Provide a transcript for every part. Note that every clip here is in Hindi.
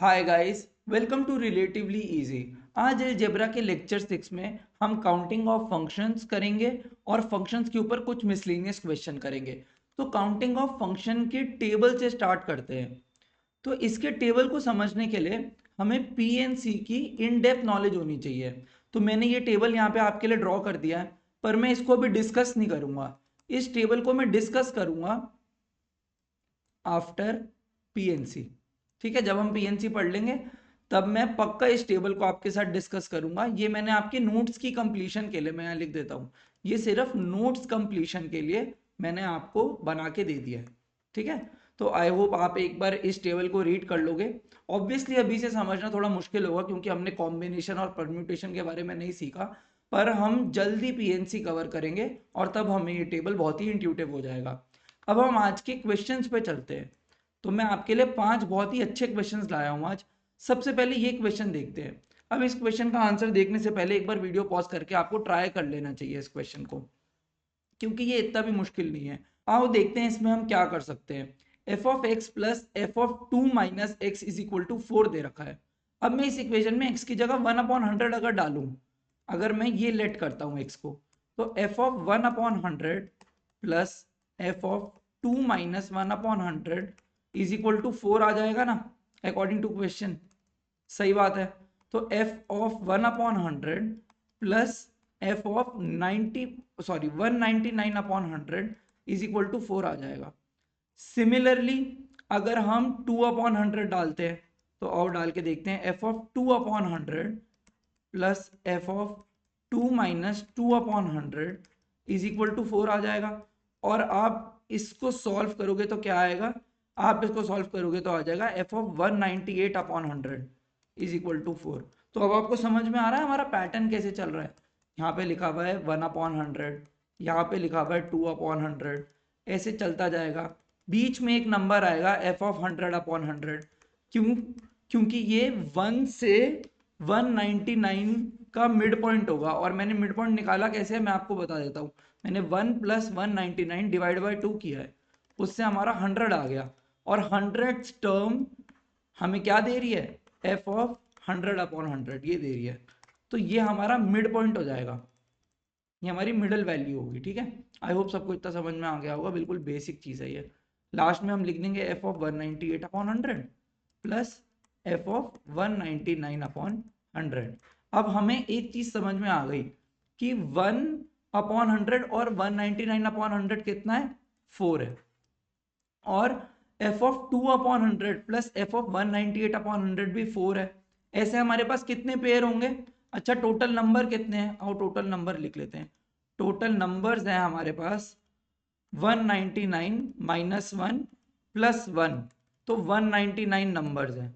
Hi guys, welcome to relatively easy. आज अलजेब्रा के लेक्चर 6 में हम काउंटिंग ऑफ फंक्शंस करेंगे और फंक्शंस के ऊपर कुछ मिसलेनियस क्वेश्चन करेंगे। तो काउंटिंग ऑफ फंक्शन के टेबल से स्टार्ट करते हैं। तो इसके टेबल को समझने के लिए हमें पी एंड सी की इन डेप्थ नॉलेज होनी चाहिए। तो मैंने ये टेबल यहाँ पे आपके लिए ड्रॉ कर दिया है, पर मैं इसको अभी डिस्कस नहीं करूँगा। इस टेबल को मैं डिस्कस करूँगा आफ्टर पीएनसी। ठीक है, जब हम पीएनसी पढ़ लेंगे तब मैं पक्का इस टेबल को आपके साथ डिस्कस करूंगा। ये मैंने आपके नोट्स की कंप्लीशन के लिए मैं यहाँ लिख देता हूँ, ये सिर्फ नोट्स कंप्लीशन के लिए मैंने आपको बना के दे दिया है। ठीक है, तो आई होप आप एक बार इस टेबल को रीड कर लोगे। ऑब्वियसली अभी से समझना थोड़ा मुश्किल होगा क्योंकि हमने कॉम्बिनेशन और परम्यूटेशन के बारे में नहीं सीखा, पर हम जल्दी पीएनसी कवर करेंगे और तब हमें ये टेबल बहुत ही इंट्यूटिव हो जाएगा। अब हम आज के क्वेश्चंस पे चलते हैं। तो मैं आपके लिए 5 बहुत ही अच्छे क्वेश्चंस लाया हूँ आज। सबसे पहले ये क्वेश्चन देखते हैं। अब इस क्वेश्चन का आंसर देखने से पहले एक बार वीडियो पॉज करके आपको ट्राई कर लेना चाहिए इस क्वेश्चन को, क्योंकि ये इतना भी मुश्किल नहीं है। आओ देखते हैं इसमें हम क्या कर सकते हैं। F of X plus F of two minus X is equal to 4 दे रखा है। अब मैं इस इक्वेशन में एक्स की जगह 1/100 अगर डालूं, अगर मैं ये लेट करता हूँ एक्स को, तो F of 1/100 plus F of 2 minus 1/100 is equal to 4 आ जाएगा ना, अकॉर्डिंग टू क्वेश्चन। सही बात है। तो F of 1/100 plus F of 199/100 is equal to 4 आ जाएगा। सिमिलरली अगर हम 2/100 डालते हैं तो और डाल के देखते हैं, F of 2/100 plus F of 2 minus 2/100 is equal to 4 आ जाएगा। और आप इसको सॉल्व करोगे तो क्या आएगा, आप इसको सॉल्व करोगे तो आ जाएगा F of 198/100 is equal to 4। तो अब आपको समझ में आ रहा है हमारा पैटर्न कैसे चल रहा है। यहाँ पे लिखा हुआ है 1/100, यहाँ पे लिखा हुआ है 2/100, ऐसे चलता जाएगा। बीच में एक नंबर आएगा एफ ऑफ 100/100। क्यों? क्योंकि ये 1 से 199 का मिड पॉइंट होगा। और मैंने मिड पॉइंट निकाला कैसे है मैं आपको बता देता हूँ। मैंने 1 प्लस 199 डिवाइड बाई 2 किया है, उससे हमारा 100 आ गया। और 100 टर्म हमें क्या दे रही है, एफ ऑफ 100/100 ये दे रही है। तो ये हमारा मिड पॉइंट हो जाएगा, ये हमारी मिडल वैल्यू होगी। ठीक है, आई होप सबको इतना समझ में आ गया होगा, बिल्कुल बेसिक चीज़ है ये। लास्ट में हम लिख देंगे F of 198/100 plus F of 199/100। अब हमें एक चीज़ समझ में आ गई कि 1/100 और 199/100 कितना है, 4 है। और F of 2/100 plus F of 198/100 भी 4 है। ऐसे हमारे पास कितने पेयर होंगे, अच्छा टोटल नंबर कितने हैं, और टोटल नंबर लिख लेते हैं। टोटल नंबर्स हैं हमारे पास 199 माइनस 1 प्लस 1, तो 199 नंबर्स हैं।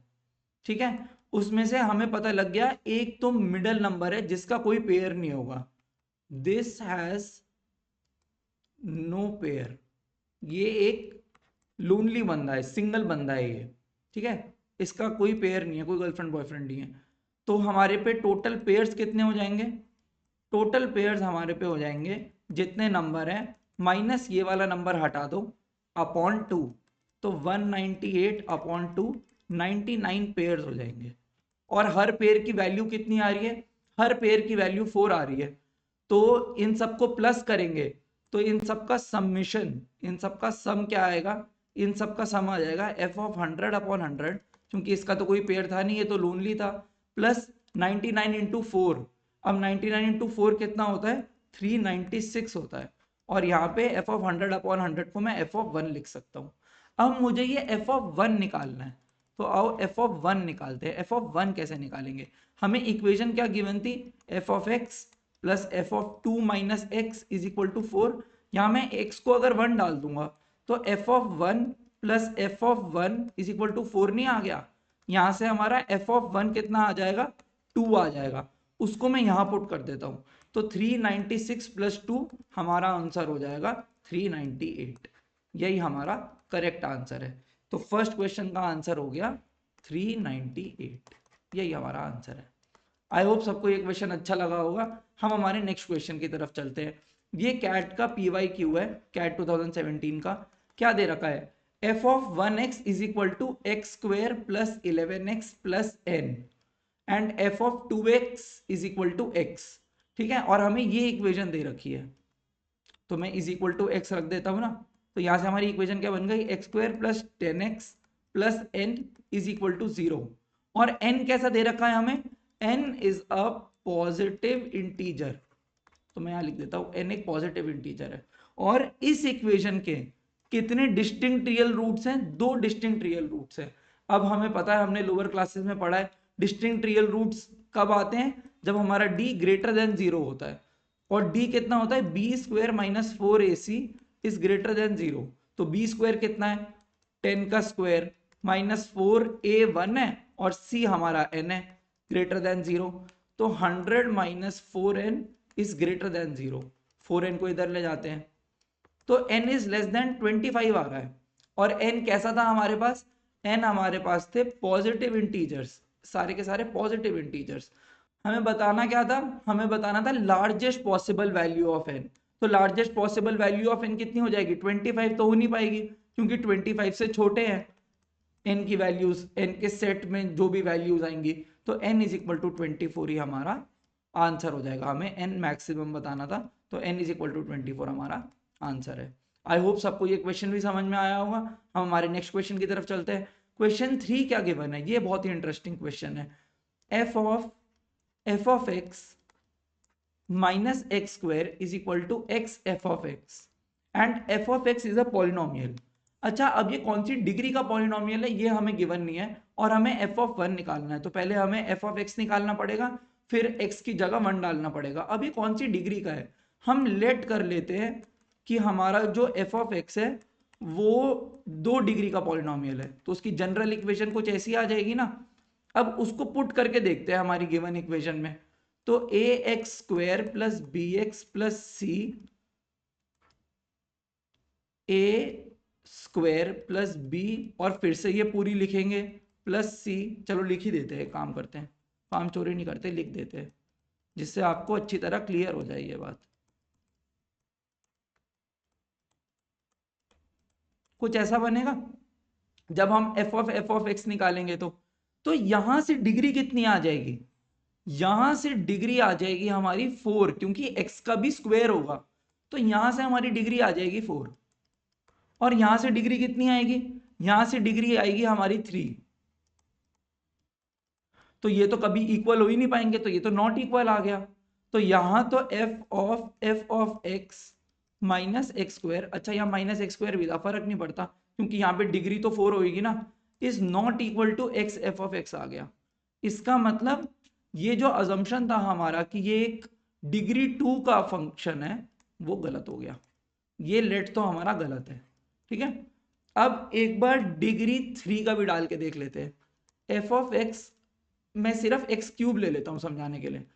ठीक है, उसमें से हमें पता लग गया एक तो मिडल नंबर है जिसका कोई पेयर नहीं होगा, दिस हैज नो पेयर। ये एक लोनली बंदा है, सिंगल बंदा है ये। ठीक है, इसका कोई पेयर नहीं है, कोई गर्लफ्रेंड बॉयफ्रेंड नहीं है। तो हमारे पे टोटल पेयर्स कितने हो जाएंगे, टोटल पेयर्स हमारे पे हो जाएंगे जितने नंबर हैं माइनस ये वाला नंबर हटा दो अपॉन 2, तो 198/2 99 पेयर्स हो जाएंगे। और हर पेयर की वैल्यू कितनी आ रही है, हर पेयर की वैल्यू 4 आ रही है। तो इन सबको प्लस करेंगे तो इन सबका समिशन, इन सबका सम क्या आएगा, इन सबका सम आ जाएगा एफ ऑफ 100/100, क्योंकि इसका तो कोई पेयर था नहीं, ये तो लोनली था, प्लस 99 इंटू 4। अब 99 इंटू 4 कितना होता है, 396 होता है। और यहाँ पे एफ ऑफ 100/100 को मैं एफ ऑफ 1 लिख सकता हूँ। अब मुझे ये एफ ऑफ 1 निकालना है, तो आओ एफ ऑफ 1 निकालते हैं। एफ ऑफ 1 कैसे निकालेंगे, हमें इक्वेशन क्या गिवन थी, F of X plus F of 2 minus X is equal to 4। यहाँ मैं एक्स को अगर 1 डाल दूंगा तो F of 1 plus F of 1 is equal to 4 नहीं आ गया। यहाँ से हमारा एफ ऑफ 1 कितना आ जाएगा, 2 आ जाएगा। उसको मैं यहाँ पुट कर देता हूँ, तो 396 प्लस 2 हमारा आंसर हो जाएगा 398। यही हमारा करेक्ट आंसर है। तो फर्स्ट क्वेश्चन का आंसर हो गया 398, यही हमारा आंसर है। आई होप सबको ये क्वेश्चन अच्छा लगा होगा। हम हमारे नेक्स्ट क्वेश्चन की तरफ चलते हैं। ये कैट का PYQ है, कैट 2017 का। क्या दे रखा है, F of 1x is equal to X square plus 11x plus N and F of 2x is equal to X. ठीक है, और हमें ये इक्वेशन दे रखी है, तो मैं इज इक्वल टू एक्स रख देता हूं ना, तो यहां से हमारी इक्वेशन क्या बन गई, X square plus 10x plus N is equal to 0। और n कैसा दे रखा है हमें, n is a positive integer, तो मैं यहां लिख देता हूं n एक पॉजिटिव इंटीजर है। और इस इक्वेशन के कितने डिस्टिंक्ट रियल रूट्स हैं, दो डिस्टिंक्ट रियल रूट्स हैं। अब हमें पता है, हमने लोअर क्लासेस में पढ़ा है, डिस्टिंक्ट रियल रूट्स कब आते हैं, जब हमारा d ग्रेटर देन 0 होता है। और d कितना होता है, B square minus 4ac is greater than 0। तो बी स्क्वेयर कितना है, 10 का स्क्वायर माइनस 4a 1 है और c हमारा n है ग्रेटर देन 0। तो 100 minus 4n is greater than 0। 4n को इधर ले जाते हैं तो n इज लेस देन 25 आ रहा है। और n कैसा था हमारे पास, n हमारे पास थे पॉजिटिव इंटीजर्स, सारे के सारे पॉजिटिव इंटीजर्स। हमें बताना क्या था, हमें बताना था largest possible value of n। तो largest possible value of n कितनी हो जाएगी, 25 तो हो नहीं पाएगी क्योंकि 25 से छोटे हैं n की वैल्यूज, n के सेट में जो भी वैल्यूज आएंगी, तो n इज इक्वल टू 24 ही हमारा आंसर हो जाएगा। हमें n मैक्सिमम बताना था, तो n इज इक्वल टू 24 हमारा आंसर है। आई होप सबको ये क्वेश्चन भी समझ में आया होगा। हम हमारे नेक्स्ट क्वेश्चन की तरफ चलते हैं। क्वेश्चन 3 क्या गिवन है, ये बहुत ही इंटरेस्टिंग क्वेश्चन है। F of x minus x square is equal to x F of X and F of X is a polynomial. अच्छा, अब ये कौन सी डिग्री का पॉलिनोमियल है ये हमें गिवन नहीं है, और हमें एफ ऑफ 1 निकालना है। तो पहले हमें एफ ऑफ एक्स निकालना पड़ेगा, फिर एक्स की जगह 1 डालना पड़ेगा। अब ये कौन सी डिग्री का है, हम लेट कर लेते हैं कि हमारा जो एफ ऑफ एक्स है वो 2 डिग्री का पॉलिनोमियल है, तो उसकी जनरल इक्वेशन कुछ ऐसी आ जाएगी ना। अब उसको पुट करके देखते हैं हमारी गिवन इक्वेशन में। तो a x square plus b x plus c, a square plus B और फिर से ये पूरी लिखेंगे प्लस सी। चलो लिख ही देते हैं, काम करते हैं, काम चोरी नहीं करते, लिख देते हैं जिससे आपको अच्छी तरह क्लियर हो जाए ये बात। कुछ ऐसा बनेगा जब हम एफ ऑफ एक्स निकालेंगे तो यहां से डिग्री कितनी आ जाएगी, यहां से डिग्री आ जाएगी हमारी 4, क्योंकि x का भी स्क्वायर होगा, तो यहां से हमारी डिग्री आ जाएगी 4। और यहां से डिग्री कितनी आएगी, यहां से डिग्री आएगी हमारी 3। तो ये तो कभी इक्वल हो ही नहीं पाएंगे, तो ये तो नॉट इक्वल आ गया। तो यहां तो F of x minus x square, अच्छा यहाँ माइनस एक्स स्क्वायर भी था, फर्क नहीं पड़ता क्योंकि यहाँ पे डिग्री तो 4 होगी ना, is not equal to x F of x आ गया। इसका मतलब ये जो अजम्पशन था हमारा कि ये एक डिग्री 2 का फंक्शन है, वो गलत हो गया। ये लेट तो हमारा गलत है। ठीक है, अब एक बार डिग्री 3 का भी डाल के देख लेते हैं। एफ ऑफ एक्स, मैं सिर्फ एक्स क्यूब ले लेता हूं समझाने के लिए,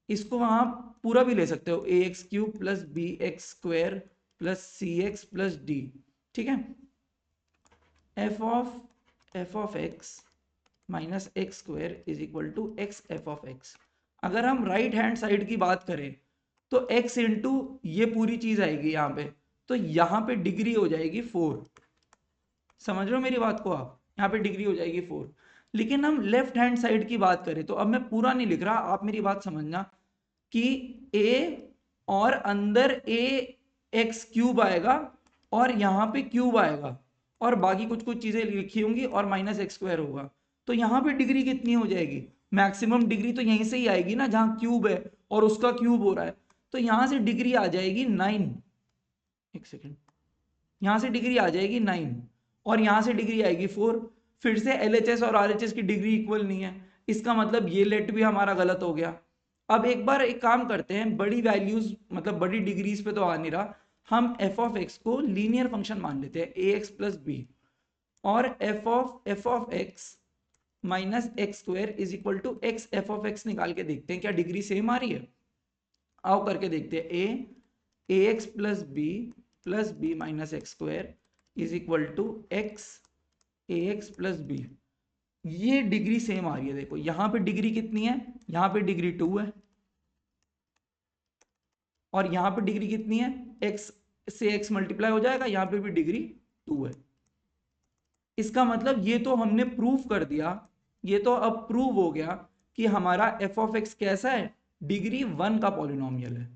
इसको आप पूरा भी ले सकते हो, a x cube plus b x square plus c x plus d. ठीक है, F of x minus x square is equal to x F of x. अगर हम राइट हैंड साइड की बात करें तो x इंटू ये पूरी चीज आएगी यहाँ पे, तो यहाँ पे डिग्री हो जाएगी 4। समझ रहे हो मेरी बात को आप, यहाँ पे डिग्री हो जाएगी 4। लेकिन हम लेफ्ट हैंड साइड की बात करें तो अब मैं पूरा नहीं लिख रहा, आप मेरी बात समझना कि a और अंदर a एक्स क्यूब आएगा और यहाँ पे क्यूब आएगा और बाकी कुछ कुछ चीजें लिखी होंगी और माइनस एक्स स्क्वायर होगा। तो यहाँ पे डिग्री कितनी हो जाएगी, मैक्सिमम डिग्री तो यहीं से ही आएगी ना जहाँ क्यूब है और उसका क्यूब हो रहा है, तो यहाँ से डिग्री आ जाएगी 9। एक सेकेंड, यहाँ से डिग्री आ जाएगी 9 और यहाँ से डिग्री आएगी 4। फिर से LHS और RHS की डिग्री इक्वल नहीं है, इसका मतलब ये लेट भी हमारा गलत हो गया। अब एक बार एक काम करते हैं, बड़ी वैल्यूज मतलब बड़ी डिग्रीज पे तो आ नहीं रहा, हम एफ ऑफ एक्स को लीनियर फंक्शन मान लेते हैं ए एक्स प्लस बी, और F of x minus x square is equal to x F of X निकाल के देखते हैं क्या डिग्री सेम आ रही है। आओ करके देखते हैं, ए x plus b minus x square is equal to x a x plus b. ये डिग्री सेम आ रही है, देखो यहां पे डिग्री कितनी है, यहां पे डिग्री 2 है और यहां पे डिग्री कितनी है, x से x मल्टीप्लाई हो जाएगा, यहां पे भी डिग्री 2 है। इसका मतलब ये तो हमने प्रूव कर दिया, ये तो अब प्रूव हो गया कि हमारा एफ ऑफ एक्स कैसा है, डिग्री 1 का पॉलिनोमियल है,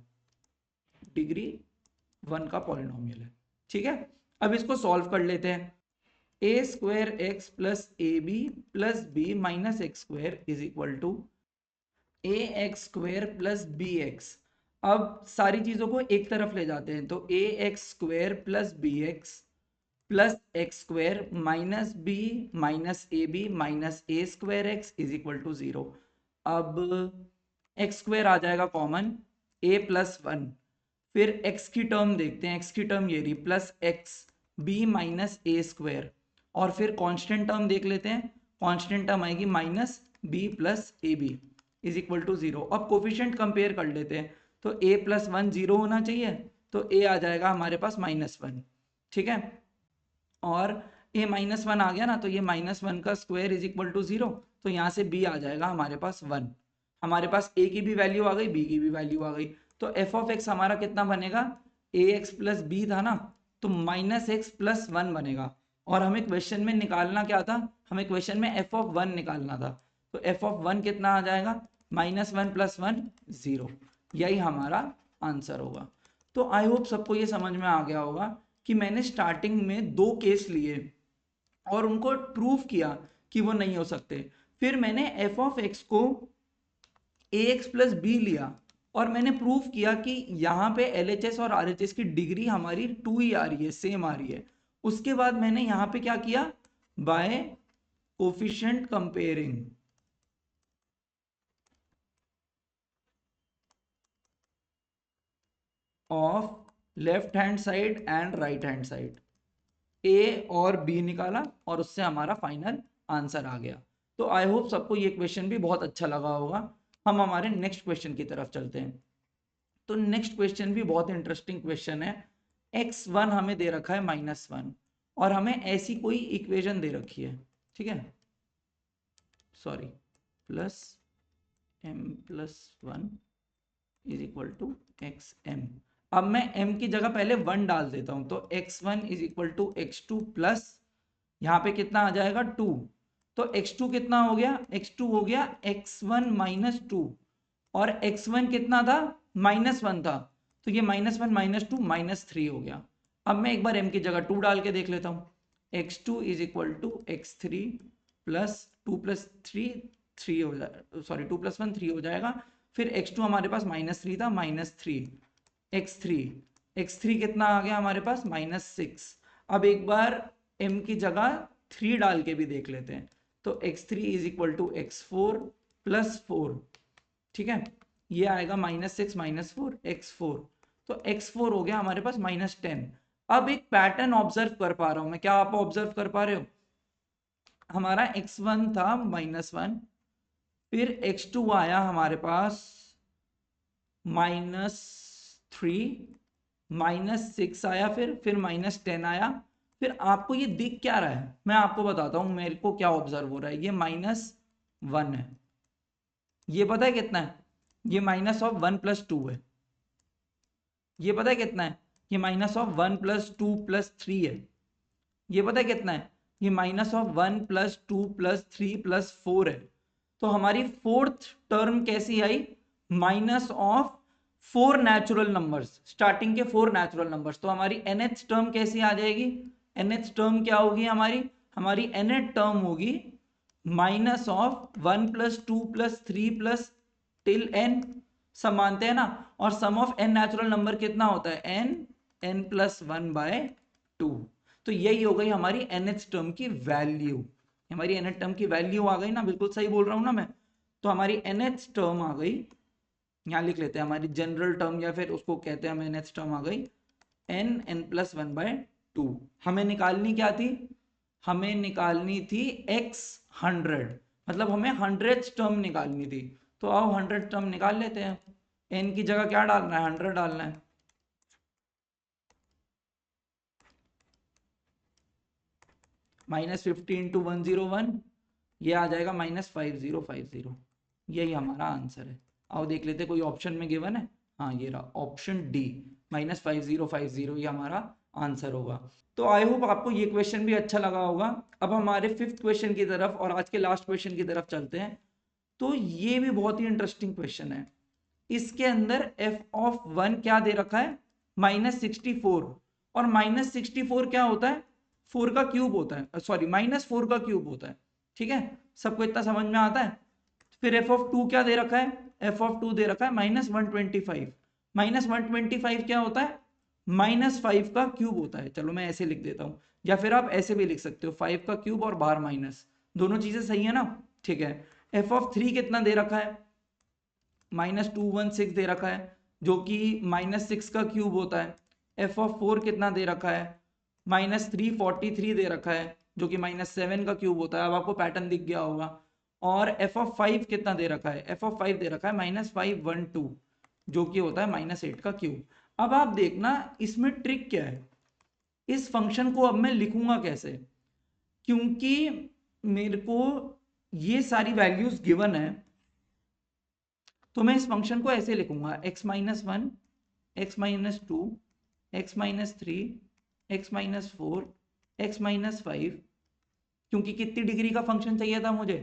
डिग्री 1 का पॉलिनोमियल है। ठीक है, अब इसको सॉल्व कर लेते हैं। A square x plus A b plus b minus x square is equal to a x square plus b x. अब सारी चीजों को एक तरफ ले जाते हैं, तो a x square plus b x plus x square minus b minus a b minus A square x is equal to 0। अब एक्स स्क्वायर आ जाएगा कॉमन, ए प्लस 1, फिर एक्स की टर्म देखते हैं, एक्स की टर्म ये रही प्लस एक्स बी माइनस ए स्क्वायर, और फिर कांस्टेंट टर्म देख लेते हैं, कांस्टेंट टर्म आएगी minus B plus A B is equal to 0। अब कोफिशिएंट कंपेयर कर लेते हैं, तो a प्लस 1 0 होना चाहिए, तो a आ जाएगा हमारे पास -1। ठीक है, और a -1 आ गया ना, तो ये -1 का स्क्वायर इज इक्वल टू 0, तो यहाँ से b आ जाएगा हमारे पास 1। हमारे पास a की भी वैल्यू आ गई, b की भी वैल्यू आ गई, तो f ऑफ x हमारा कितना बनेगा, ax प्लस b था ना, तो -x प्लस 1 बनेगा। और हमें क्वेश्चन में निकालना क्या था, हमें क्वेश्चन में f ऑफ 1 निकालना था, तो f ऑफ 1 कितना आ जाएगा, -1 प्लस 1 0। यही हमारा आंसर होगा। तो आई होप सबको ये समझ में आ गया होगा कि मैंने स्टार्टिंग में 2 केस लिए और उनको प्रूव किया कि वो नहीं हो सकते। फिर मैंने एफ ऑफ एक्स को ए एक्स प्लस बी लिया और मैंने प्रूव किया कि यहाँ पे LHS और RHS की डिग्री हमारी 2 ही आ रही है, सेम आ रही है। उसके बाद मैंने यहाँ पे क्या किया, by coefficient comparing of left hand side and right hand side, a और बी निकाला और उससे हमारा फाइनल आंसर आ गया। तो आई होप सबको ये क्वेश्चन भी बहुत अच्छा लगा होगा। हम हमारे नेक्स्ट क्वेश्चन की तरफ चलते हैं। तो नेक्स्ट क्वेश्चन भी बहुत इंटरेस्टिंग क्वेश्चन है। x1 हमें दे रखा है -1 और हमें ऐसी कोई इक्वेशन दे रखी है, ठीक है, sorry, plus m plus 1 is equal to X M. अब मैं m की जगह पहले 1 डाल देता हूं, तो x1 is equal to x2 plus यहाँ पे कितना आ जाएगा 2, तो x2 कितना हो गया, x2 हो गया x1 माइनस 2 और x1 कितना था, -1 था, तो ये -1 -2 -3 हो गया। अब मैं एक बार m की जगह 2 डाल के देख लेता हूँ, x2 is equal to x3 plus 2 plus 3 3 हो जाएगा, सॉरी 2 प्लस 1 3 हो जाएगा। फिर x2 हमारे पास -3 था, -3 x3, x3 कितना आ गया हमारे पास -6। अब एक बार m की जगह 3 डाल के भी देख लेते हैं, तो x3 is equal to x4 plus 4, ठीक है, ये आएगा -6 -4 x4, तो x4 हो गया हमारे पास -10। अब एक पैटर्न ऑब्जर्व कर पा रहा हूं मैं, क्या आप ऑब्जर्व कर पा रहे हो, हमारा x1 था -1, फिर x2 आया हमारे पास -3, -6 आया, फिर -10 आया। फिर आपको ये दिख क्या रहा है, मैं आपको बताता हूं मेरे को क्या ऑब्जर्व हो रहा है, ये -1 है, ये पता है कितना है, ये -1 + 2 है, ये पता है कितना है, ये -1 + 2 + 3 है, ये पता है कितना है, ये -1 + 2 + 3 + 4 है। तो हमारी फोर्थ टर्म कैसी आई, -4 नेचुरल नंबर्स, स्टार्टिंग के 4 नेचुरल नंबर्स, तो हमारी nth टर्म कैसी आ जाएगी, nth टर्म क्या होगी हमारी nth टर्म होगी -1 + 2 + 3 + टिल n, सब मानते हैं ना, और सम ऑफ n नेचुरल नंबर कितना होता है, n + 1/2। तो यही हो गई हमारी nth टर्म की वैल्यू, हमारी nth टर्म की वैल्यू आ गई ना, बिल्कुल सही बोल रहा हूं ना मैं। तो हमारी nth टर्म आ गई, यहाँ लिख लेते हैं हमारी जनरल टर्म या फिर उसको कहते हैं हम nth टर्म आ गई n + 1/2। हमें निकालनी क्या थी, हमें निकालनी थी x100, मतलब हमें 100th टर्म निकालनी थी। तो आओ 100th टर्म निकाल लेते हैं, n की जगह क्या डालना है, 100 डालना है, -15 × 101, ये आ जाएगा -5050, यही हमारा आंसर है। आओ देख लेते कोई ऑप्शन में गिवन है, हाँ ये रहा ऑप्शन डी, -5050, ये हमारा आंसर होगा। तो आई होप आपको ये क्वेश्चन भी अच्छा लगा होगा। अब हमारे 5th क्वेश्चन की तरफ और आज के लास्ट क्वेश्चन की तरफ चलते हैं। तो ये भी बहुत ही इंटरेस्टिंग क्वेश्चन है। इसके अंदर f ऑफ 1 क्या दे रखा है, -64, और -64 क्या होता है, 4 का क्यूब होता है, सॉरी -4 का क्यूब होता है। ठीक है, सबको इतना समझ में आता है। फिर f ऑफ 2 क्या दे रखा है, f ऑफ 2 दे रखा है -125। -125 क्या होता है, -5 का क्यूब होता है। चलो मैं ऐसे लिख देता हूं, या फिर आप ऐसे भी लिख सकते हो, 5 का क्यूब और बाहर माइनस, दोनों चीजें सही है ना। ठीक है, f ऑफ 3 कितना दे रखा है, -216 दे रखा है, जो कि -6 का क्यूब होता है। f ऑफ 4 कितना दे रखा है, -343 दे रखा है, जो कि -7 का क्यूब होता है। अब आपको पैटर्न दिख गया होगा। और f ऑफ 5 कितना दे रखा है, f ऑफ 5 दे रखा है -512, जो कि होता है -8 का क्यूब। अब आप देखना इसमें ट्रिक क्या है, इस फंक्शन को अब मैं लिखूंगा कैसे, क्योंकि मेरे को ये सारी वैल्यूज गिवन है। तो मैं इस फंक्शन को ऐसे लिखूंगा, x-1, x-2, x-3, x-4, x-5, क्योंकि कितनी डिग्री का फंक्शन चाहिए था मुझे,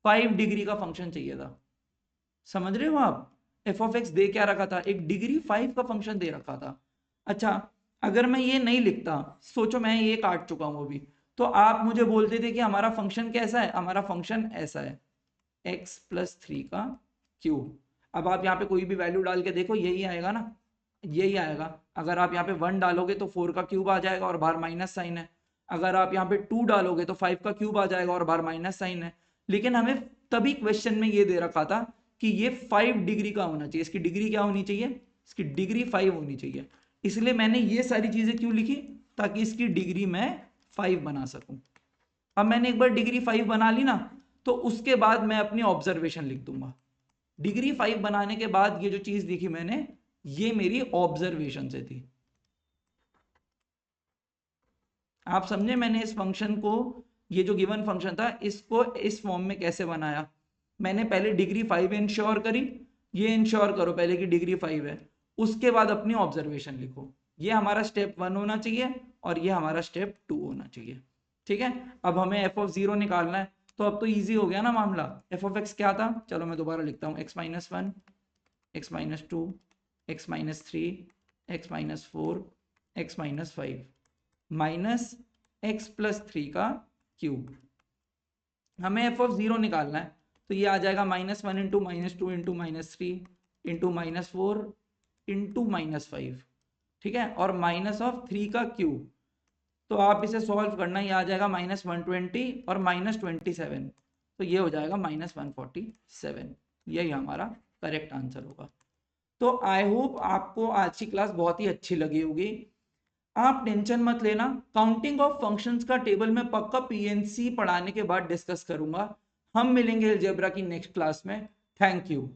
5 डिग्री का फंक्शन चाहिए था। समझ रहे हो आप, f ऑफ x दे क्या रखा था, एक डिग्री 5 का फंक्शन दे रखा था। अच्छा, अगर मैं ये नहीं लिखता, सोचो मैं ये काट चुका हूं अभी, तो आप मुझे बोलते थे कि हमारा फंक्शन कैसा है, हमारा फंक्शन ऐसा है, x+3 का क्यूब। अब आप यहाँ पे कोई भी वैल्यू डाल के देखो, यही आएगा ना, यही आएगा। अगर आप यहाँ पे 1 डालोगे तो 4 का क्यूब आ जाएगा और बाहर माइनस साइन है। अगर आप यहाँ पे 2 डालोगे तो 5 का क्यूब आ जाएगा और बाहर माइनस साइन है। लेकिन हमें तभी क्वेश्चन में ये दे रखा था कि ये 5 डिग्री का होना चाहिए, इसकी डिग्री क्या होनी चाहिए, इसकी डिग्री 5 होनी चाहिए। इसलिए मैंने ये सारी चीजें क्यों लिखी, ताकि इसकी डिग्री मैं 5 बना सकूं। अब मैंने एक बार डिग्री 5 बना ली ना, तो उसके बाद मैं अपनी ऑब्जर्वेशन लिख दूंगा। डिग्री 5 बनाने के बाद ये जो चीज दिखी मैंने, ये मेरी ऑब्जर्वेशन से थी। आप समझे मैंने इस फंक्शन को, ये जो गिवन फंक्शन था, इसको इस फॉर्म में कैसे बनाया। मैंने पहले डिग्री 5 इंश्योर करी, ये इंश्योर करो पहले की डिग्री 5 है, उसके बाद अपनी ऑब्जर्वेशन लिखो। ये हमारा स्टेप 1 होना चाहिए और ये हमारा स्टेप 2 होना चाहिए। ठीक है, अब हमें f ऑफ 0 निकालना है, तो अब तो इजी हो गया ना मामला। f ऑफ x क्या था, चलो मैं दोबारा लिखता हूँ, x-1, x-2, x-3, x-4, x-5 minus x+3 का क्यूब। हमें f ऑफ 0 निकालना है, तो ये आ जाएगा -1 इंटू -2 इंटू -3 इंटू -4 इंटू -5। ठीक है, और -3 का क्यूब, तो आप इसे सॉल्व करना, ये आ जाएगा -120 और -27, तो ये हो जाएगा -147। यही हमारा करेक्ट आंसर होगा। तो आई होप आपको आज की क्लास बहुत ही अच्छी लगी होगी। आप टेंशन मत लेना, काउंटिंग ऑफ फंक्शंस का टेबल में पक्का पीएनसी पढ़ाने के बाद डिस्कस करूंगा। हम मिलेंगे अलजेब्रा की नेक्स्ट क्लास में। Thank you.